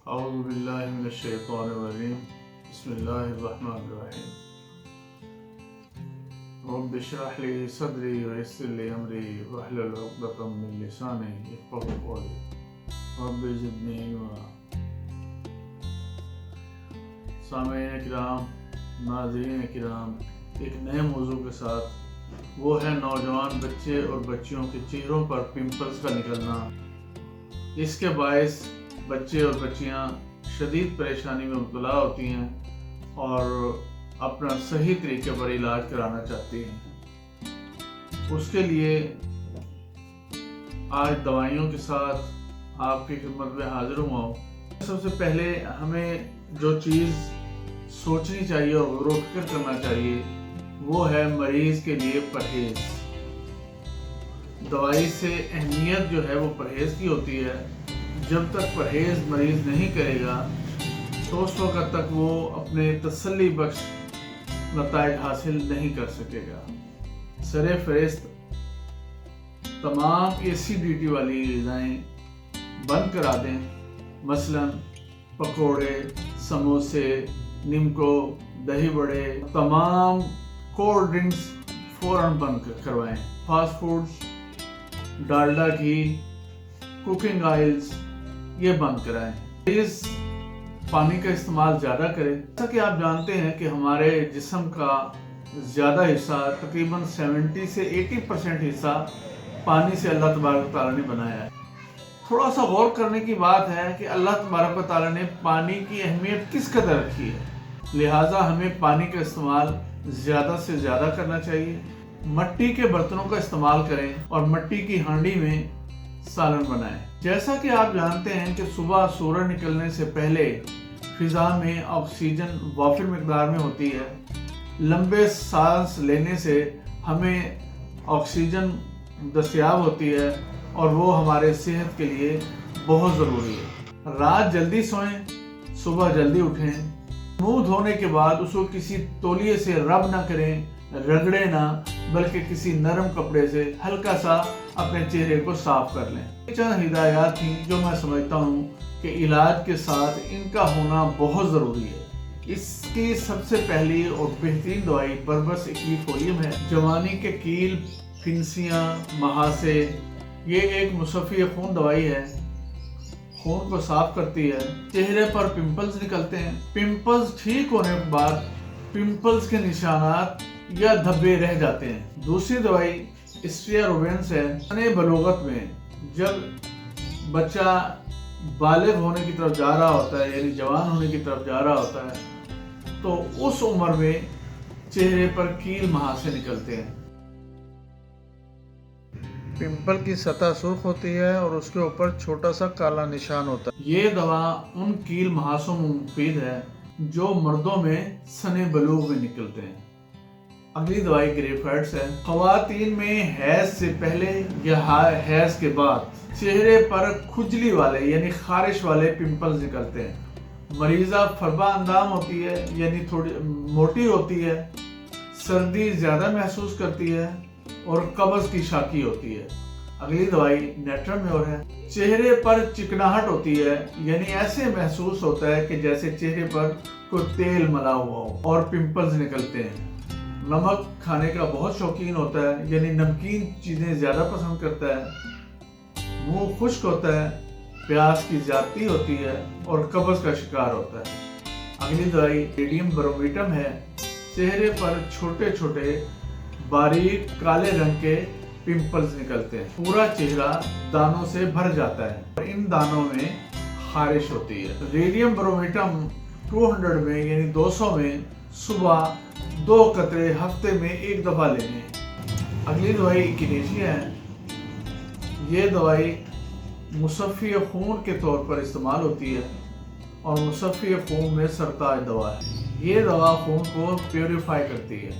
اعوذ باللہ من الشیطان الرجیم بسم اللہ الرحمن الرحیم رب اشرح لی صدری ویسر لی امری واحلل عقدۃ من لسانی یفقہوا قولی رب زدنی علما۔ سامعین کرام، ناظرین کرام، ایک نئے موضوع کے ساتھ، وہ ہے نوجوان بچے اور بچیوں کے چہروں پر پمپلز کا نکلنا۔ اس کے باعث بچے اور بچیاں شدید پریشانی میں مبتلا ہوتی ہیں اور اپنا صحیح طریقے پر علاج کرانا چاہتی ہیں۔ اس کے لیے آج دوائیوں کے ساتھ آپ کی خدمت میں حاضر ہوا ہوں۔ سب سے پہلے ہمیں جو چیز سوچنی چاہیے اور غور و فکر کرنا چاہیے وہ ہے مریض کے لیے پرہیز۔ دوائی سے اہمیت جو ہے وہ پرہیز کی ہوتی ہے۔ جب تک پرہیز مریض نہیں کرے گا تو اس وقت تک وہ اپنے تسلی بخش نتائج حاصل نہیں کر سکے گا۔ سر فہرست تمام ایسیڈیٹی والی غذائیں بند کرا دیں، مثلا پکوڑے، سموسے، نمکو، دہی بڑے، تمام کولڈ ڈرنکس فوراً بند کروائیں۔ فاسٹ فوڈز، ڈالڈا گھی، کوکنگ آئلز یہ بند کرائیں۔ پلیز پانی کا استعمال زیادہ کریں۔ جیسا کہ آپ جانتے ہیں کہ ہمارے جسم کا زیادہ حصہ، تقریباً 70 سے 80% حصہ پانی سے اللہ تبارک و تعالیٰ نے بنایا ہے۔ تھوڑا سا غور کرنے کی بات ہے کہ اللہ تبارک و تعالیٰ نے پانی کی اہمیت کس قدر رکھی ہے، لہٰذا ہمیں پانی کا استعمال زیادہ سے زیادہ کرنا چاہیے۔ مٹی کے برتنوں کا استعمال کریں اور مٹی کی ہانڈی میں سالن بنائیں۔ جیسا کہ آپ جانتے ہیں کہ صبح سورج نکلنے سے پہلے فضا میں آکسیجن وافر مقدار میں ہوتی ہے۔ لمبے سانس لینے سے ہمیں آکسیجن دستیاب ہوتی ہے اور وہ ہمارے صحت کے لیے بہت ضروری ہے۔ رات جلدی سوئیں، صبح جلدی اٹھیں۔ منہ دھونے کے بعد اس کو کسی تولیے سے رب نہ کریں، رگڑے نہ، بلکہ کسی نرم کپڑے سے ہلکا سا اپنے چہرے کو صاف کر لیں۔ چند ہدایات تھیں جو میں سمجھتا ہوں کہ علاج کے ساتھ ان کا ہونا بہت ضروری ہے۔ اس کی سب سے پہلی اور بہترین دوائی بربس ایکویفولیم ہے۔ جوانی کے کیل، پھنسیاں، مہاسے، یہ ایک مصفی خون دوائی ہے، خون کو صاف کرتی ہے۔ چہرے پر پمپلز نکلتے ہیں، پمپلز ٹھیک ہونے کے بعد پمپلز کے نشانات یا دھبے رہ جاتے ہیں۔ دوسری دوائی اسٹریا روبینس ہے۔ سن بلوغت میں جب بچہ بالغ ہونے کی طرف جا رہا ہوتا ہے، یعنی جوان ہونے کی طرف جا رہا ہوتا ہے، تو اس عمر میں چہرے پر کیل مہاسے نکلتے ہیں۔ پمپل کی سطح سرخ ہوتی ہے اور اس کے اوپر چھوٹا سا کالا نشان ہوتا ہے۔ یہ دوا ان کیل مہاسوں میں مفید ہے جو مردوں میں سن بلوغ میں نکلتے ہیں۔ اگلی دوائی گریفائٹس ہے۔ خواتین میں حیض سے پہلے یا حیض کے بعد چہرے پر کھجلی والے یعنی خارش والے پمپلز نکلتے ہیں۔ مریضہ فربہ اندام ہوتی ہے، یعنی تھوڑی موٹی ہوتی ہے، سردی زیادہ محسوس کرتی ہے اور قبض کی شاکی ہوتی ہے۔ اگلی دوائی نیٹرمیور ہے۔ چہرے پر چکناہٹ ہوتی ہے، یعنی ایسے محسوس ہوتا ہے کہ جیسے چہرے پر کوئی تیل ملا ہوا ہو اور پمپلز نکلتے ہیں۔ نمک کھانے کا بہت شوقین ہوتا ہے، یعنی نمکین چیزیں زیادہ پسند کرتا ہے۔ منہ خشک ہوتا ہے، پیاس کی زیادتی ہوتی ہے اور قبض کا شکار ہوتا ہے۔ اگلی دوائی ریڈیم برومیٹم ہے۔ چہرے پر چھوٹے چھوٹے باریک کالے رنگ کے پمپلز نکلتے ہیں۔ پورا چہرہ دانوں سے بھر جاتا ہے اور ان دانوں میں خارش ہوتی ہے۔ ریڈیم برومیٹم 200 میں یعنی 200 میں صبح 2 قطرے ہفتے میں 1 دفعہ لینے ہیں۔ اگلی دوائی ایکینیشیا ہے۔ یہ دوائی مصفی خون کے طور پر استعمال ہوتی ہے اور مصفی خون میں سرتاج دوا ہے۔ یہ دوا خون کو پیوریفائی کرتی ہے۔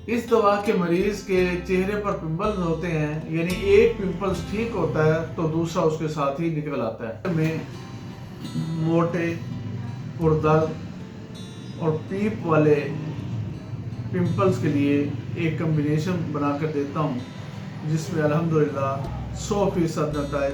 اس دوا کے مریض کے چہرے پر پمپلز ہوتے ہیں، یعنی ایک پمپلز ٹھیک ہوتا ہے تو دوسرا اس کے ساتھ ہی نکل آتا ہے۔ میں موٹے، پردرد اور پیپ والے پمپلز کے لیے ایک کمبینیشن بنا کر دیتا ہوں، جس میں الحمدللہ 100% نتائج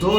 2